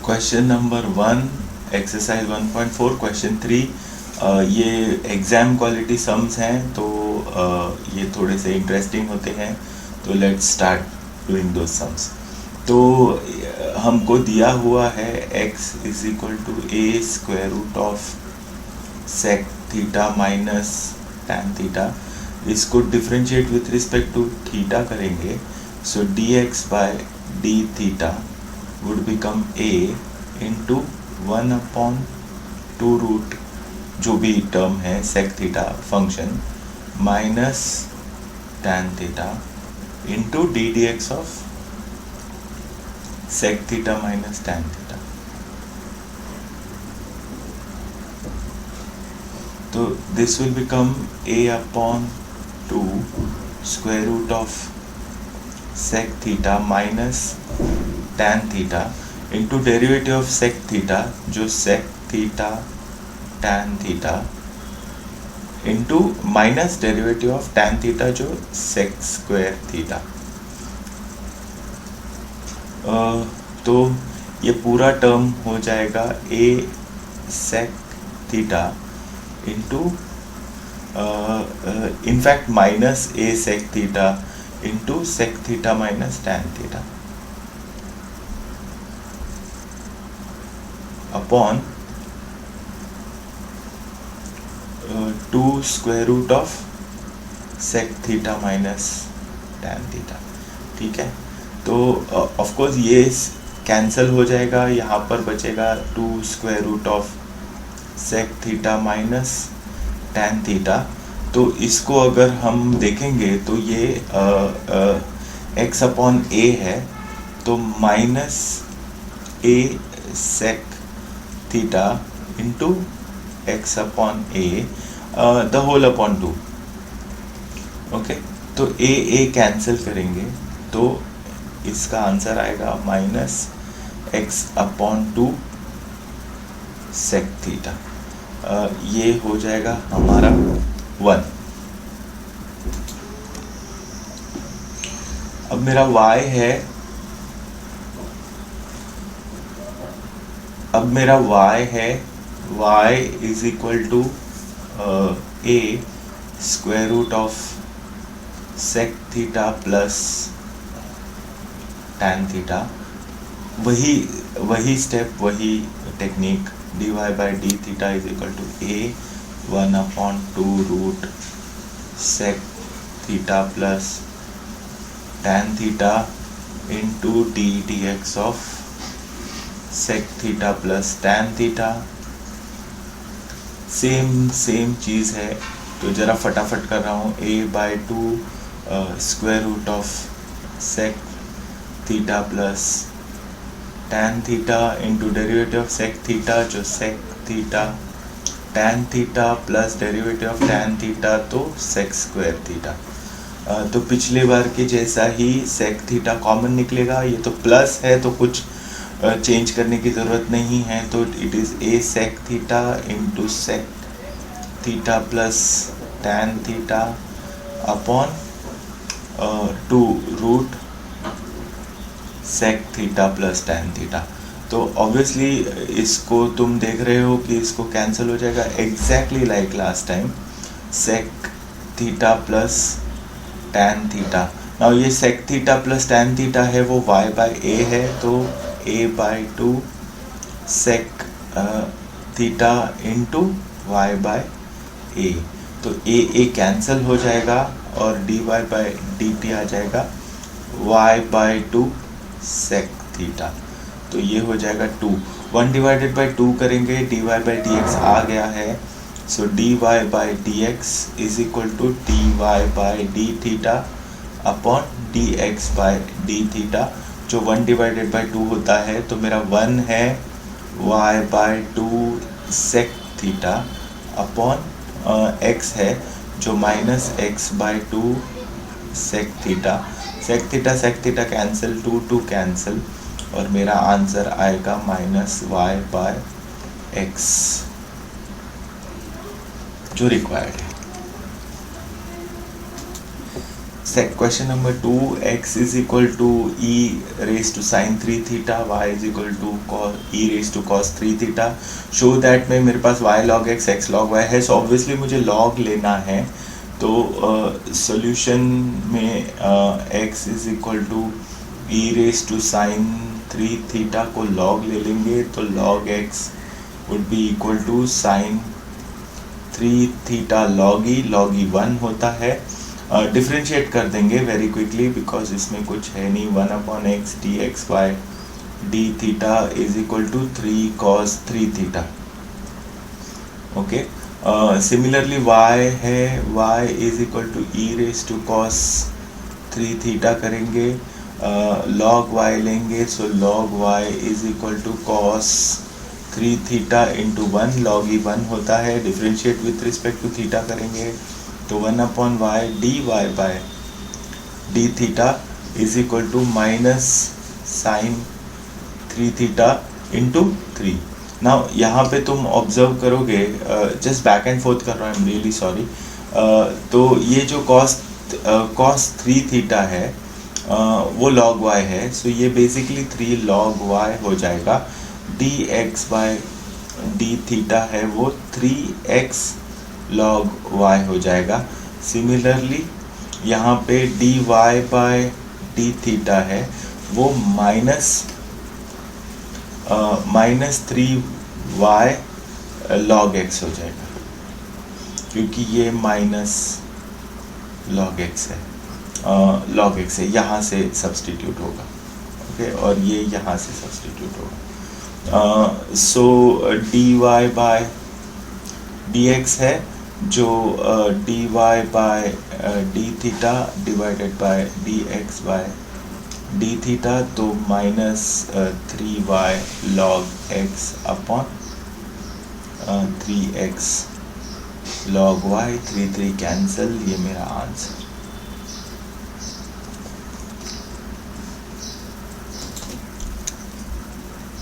Question number 1 exercise 1.4 question 3। ये exam quality sums हैं तो ये थोड़े से इंटरेस्टिंग होते हैं, तो let's start doing those sums. तो हमको दिया हुआ है x is equal to a square root of sec theta minus tan theta. इसको differentiate with respect to theta करेंगे, so d x by d theta would become a into 1/2 root जो भी term है sec theta function minus tan theta into d d x of sec theta minus tan theta. तो this will become a/2 square root of sec theta minus tan theta into derivative of sec theta जो sec theta tan theta into minus derivative of tan theta जो sec square theta. तो ये पूरा term हो जाएगा a sec theta into in fact minus a sec theta into sec theta minus tan theta upon 2 square root of sec theta minus tan theta. ठीक है, तो of course ये कैंसिल हो जाएगा, यहाँ पर बचेगा 2 square root of sec theta minus tan theta. तो इसको अगर हम देखेंगे तो ये x अपॉन a है, तो minus a sec theta into x upon a the whole upon 2। Okay, तो ए कैंसिल करेंगे तो इसका आंसर आएगा minus x upon 2 sec theta. ये हो जाएगा हमारा 1। अब मेरा y है, y is equal to a square root of sec theta plus tan theta. वही स्टेप, वही technique, d y by d theta is equal to a 1/2 root sec theta plus tan theta into d d x of sec theta plus tan theta. Same चीज़ है, तो ज़रा फटाफट कर रहा हूँ। a/2 square root of sec theta plus tan theta into derivative of sec theta जो sec theta tan theta plus derivative of tan theta तो sec स्क्वायर थीटा। तो पिछले बार के जैसा ही sec थीटा कॉमन निकलेगा, ये तो प्लस है तो कुछ चेंज करने की ज़रूरत नहीं है, तो it is a sec theta into sec theta plus tan theta upon 2 root sec theta plus tan theta. तो ऑब्वियसली इसको तुम देख रहे हो कि इसको कैंसिल हो जाएगा exactly like last time, sec theta plus tan theta. Now ये sec theta plus tan theta है वो y बाय a है, तो a/2 sec theta into y by a. तो a कैंसिल हो जाएगा और dy बाय dt आ जाएगा y/2 sec थीटा। तो ये हो जाएगा 2, 1 डिवाइडेड बाई 2 करेंगे, dy बाई dx आ गया है, so dy by dx is equal to dy by d theta upon dx by d theta, जो 1 डिवाइडेड बाई 2 होता है। तो मेरा 1 है y/2 sec theta upon x है जो minus x/2 sec theta. sec theta cancel, 2 cancel, और मेरा आंसर आएगा माइनस y/x जो रिक्वायर्ड है। Question number 2, x is equal to e raised to sin 3 theta, y is equal to e raised to cos 3 theta. Show that में मेरे पास y log x log y है, so obviously मुझे log लेना है, तो solution में x is equal to e raised to sin 3 theta को log ले लेंगे, तो log x would be equal to sin 3 theta log e 1 होता है. डिफ्रेंशिएट कर देंगे वेरी क्विकली बिकॉज इसमें कुछ है नहीं. 1/x dxy d theta is equal to 3 cos 3 theta. Okay, similarly y है, y is equal to e raise to cos 3 theta करेंगे, log y लेंगे, so log y is equal to cos 3 theta into 1, log e 1 होता है. Differentiate with respect to theta करेंगे तो 1/y dy by d theta is equal to minus sine 3 theta into 3. Now यहाँ पे तुम observe करोगे, just back and fourth कर रहा हूँ, आई एम रियली सॉरी. तो ये जो cos 3 थीटा है वो log y है, सो ये बेसिकली 3 log y हो जाएगा. dx by d थीटा है वो 3x log y हो जाएगा. सिमिलरली यहाँ पे dy by d थीटा है वो माइनस 3y log x हो जाएगा, क्योंकि ये माइनस log x है, log x है, यहाँ से सब्सटीट्यूट होगा. ओके, और ये यहाँ से सब्सटीट्यूट होगा. सो dy by dx है जो dy by d theta divided by dx by d theta, तो minus 3y log x upon 3x log y. 3 cancel, ये मेरा आंसर.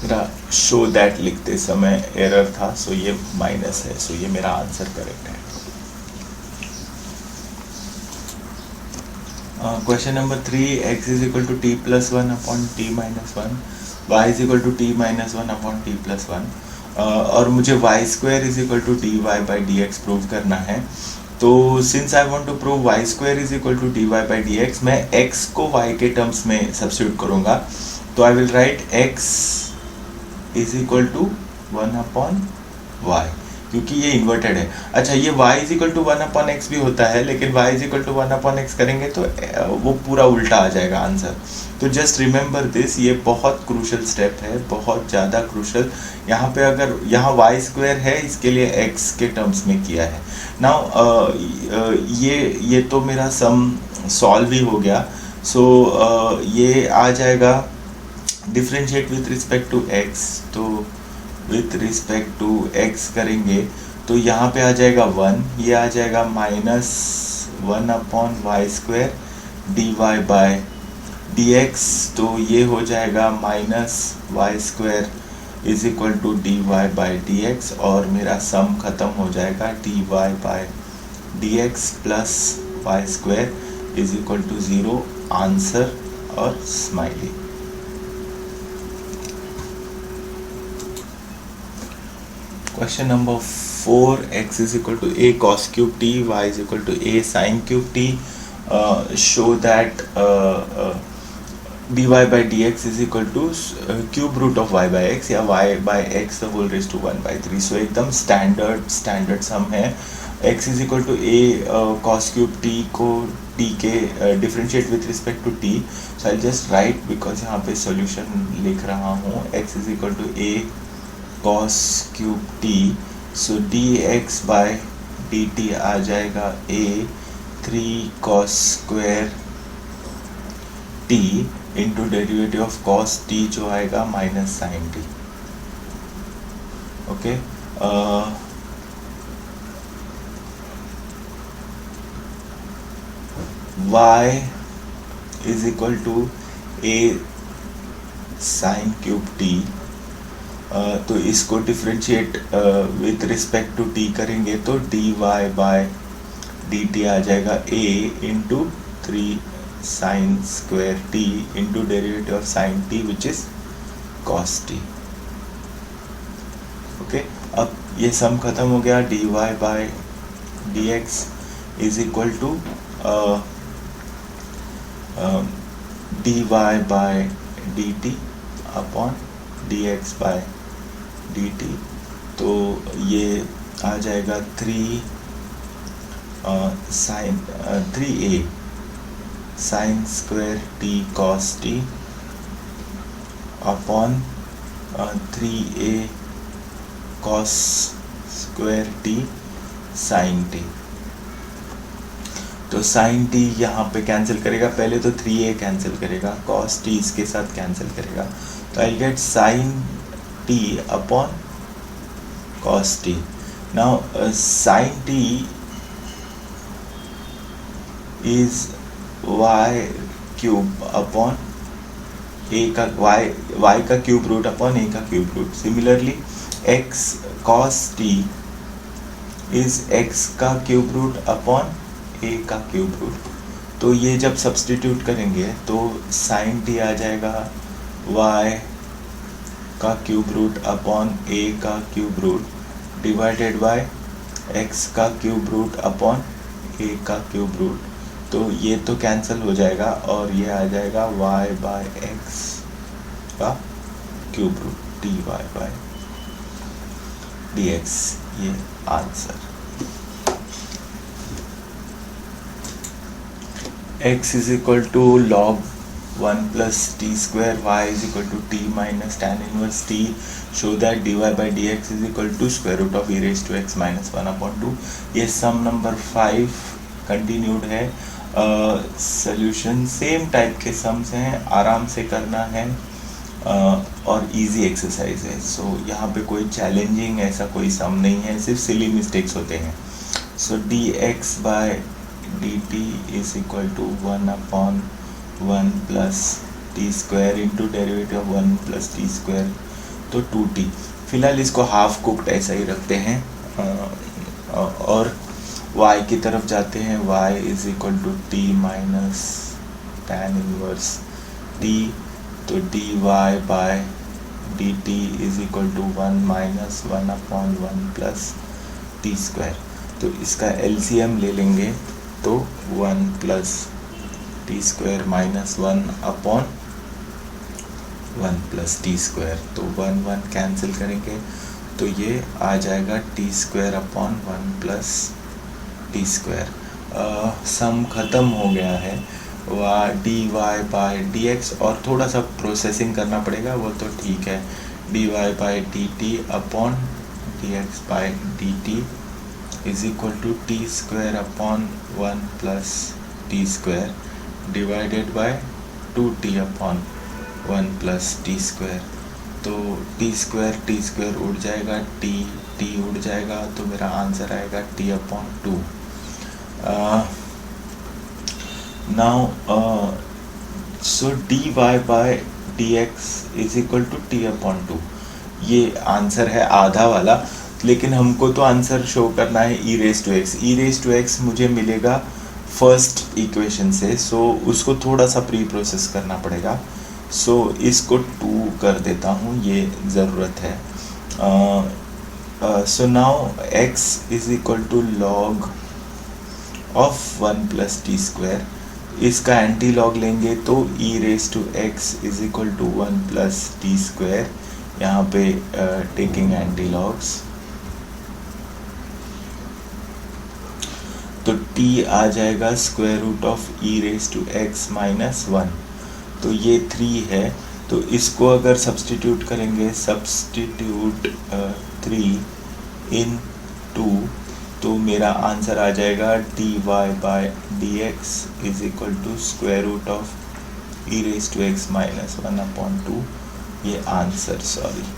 मेरा शो दैट लिखते समय एरर था, सो ये माइनस है, सो ये मेरा आंसर करेक्ट है. Question number 3, x is equal to t plus 1 upon t minus 1, y is equal to t minus 1 upon t plus 1, और मुझे y square is equal to dy by dx prove करना है. तो since I want to prove y square is equal to dy by dx, मैं x को y के terms में substitute करूँगा, तो I will write x is equal to 1/y, क्योंकि ये इन्वर्टेड है. अच्छा, ये y is equal to 1/x भी होता है, लेकिन y is equal to 1/x करेंगे तो वो पूरा उल्टा आ जाएगा आंसर. तो जस्ट रिमेंबर दिस, ये बहुत क्रूशल स्टेप है, बहुत ज़्यादा क्रूशल. यहाँ पे अगर यहाँ y स्क्वायर है, इसके लिए x के टर्म्स में किया है. नाउ ये तो मेरा सम सॉल्व ही हो गया. सो ये आ जाएगा differentiate with respect to x, तो विथ रिस्पेक्ट टू x करेंगे तो यहाँ पे आ जाएगा 1, ये आ जाएगा minus 1/y square dy by dx, तो ये हो जाएगा minus y square is equal to dy by dx, और मेरा सम ख़त्म हो जाएगा dy by dx plus y square is equal to 0. Answer और smiley. Question number 4, x is equal to a cos cube t, y is equal to a sin cube t. Show that dy by dx is equal to cube root of y by x या y by x the whole raised to 1/3. So एकदम standard sum है. x is equal to a cos cube t को t के differentiate with respect to t. So I'll just write, because यहाँ पे solution लिख रहा हूँ. x is equal to a cos cube t, so dx by dt आ जाएगा a 3 cos square t into derivative of cos t जो आएगा minus sin t. Okay, y is equal to a sin cube t. तो इसको differentiate with respect to t करेंगे तो dy by dt आ जाएगा a into 3 sine square t into derivative of sine t which is cos t. Okay, अब ये sum खत्म हो गया। dy by dx is equal to dy by dt upon dx by dt। तो ये आ जाएगा 3a sine square t cos t upon 3a cos square t sine t. तो साइन टी यहाँ पे कैंसिल करेगा, पहले तो 3a कैंसिल करेगा, कॉस टी इसके साथ कैंसिल करेगा, तो I get sine t upon cos t. Now sine t is y cube upon a का y का क्यूब रूट अपॉन a का cube root. Similarly x cos t is x का cube root upon a का cube root. तो ये जब substitute करेंगे तो sin t आ जाएगा y का क्यूब रूट अपॉन a का cube root divided by x का क्यूब रूट अपॉन a का क्यूब रूट। तो ये तो कैंसिल हो जाएगा और ये आ जाएगा y बाय एक्स का cube root dy by dx। ये answer. x is equal to log 1 plus t square, y is equal to t minus tan inverse t, show that dy by dx is equal to square root of e raise to x minus 1/2। ये sum number 5 continued है। Solution same type के sums हैं, आराम से करना है और easy exercise है। सो यहाँ पे कोई चैलेंजिंग ऐसा कोई सम नहीं है, सिर्फ सिली मिस्टेक्स होते हैं। So dx by dt is equal to 1/1 plus t square into derivative of 1 plus t square, तो 2t। फिलहाल इसको हाफ कुक्ड ऐसा ही रखते हैं और y की तरफ जाते हैं। y is equal to t minus tan inverse t, तो dy by dt is equal to 1 minus 1/1 plus t square. तो इसका LCM ले लेंगे तो 1 plus t square minus 1/1 plus t square, तो 1 कैंसिल करेंगे तो ये आ जाएगा t square upon 1 plus t square. Sum ख़त्म हो गया है। dy बाय dx और थोड़ा सा प्रोसेसिंग करना पड़ेगा, वो तो ठीक है। dy by dt upon dx by dt is equal to t square upon 1 plus t square divided by 2t upon 1 plus t square. तो टी स्क्वायर उड़ जाएगा, t उड़ जाएगा, तो मेरा आंसर आएगा t upon 2। Now so dy by dx is equal to t upon 2। ये answer है आधा वाला, लेकिन हमको तो आंसर शो करना है e raise to x। e raise to x मुझे मिलेगा फर्स्ट इक्वेशन से, सो उसको थोड़ा सा प्री प्रोसेस करना पड़ेगा। सो इसको 2 कर देता हूँ, ये ज़रूरत है। So now x is equal to log of 1 plus t square. इसका एंटी लॉग लेंगे तो e raise to x is equal to 1 plus t square, यहाँ पे टेकिंग एंटी लॉग्स, तो t आ जाएगा square root of e raise to x minus 1। तो ये 3 है, तो इसको अगर सब्सटीट्यूट करेंगे, सब्सटीट्यूट 3 इन 2, तो मेरा आंसर आ जाएगा dy by dx is equal to square root of e raise to x minus 1/2। ये आंसर, सॉरी।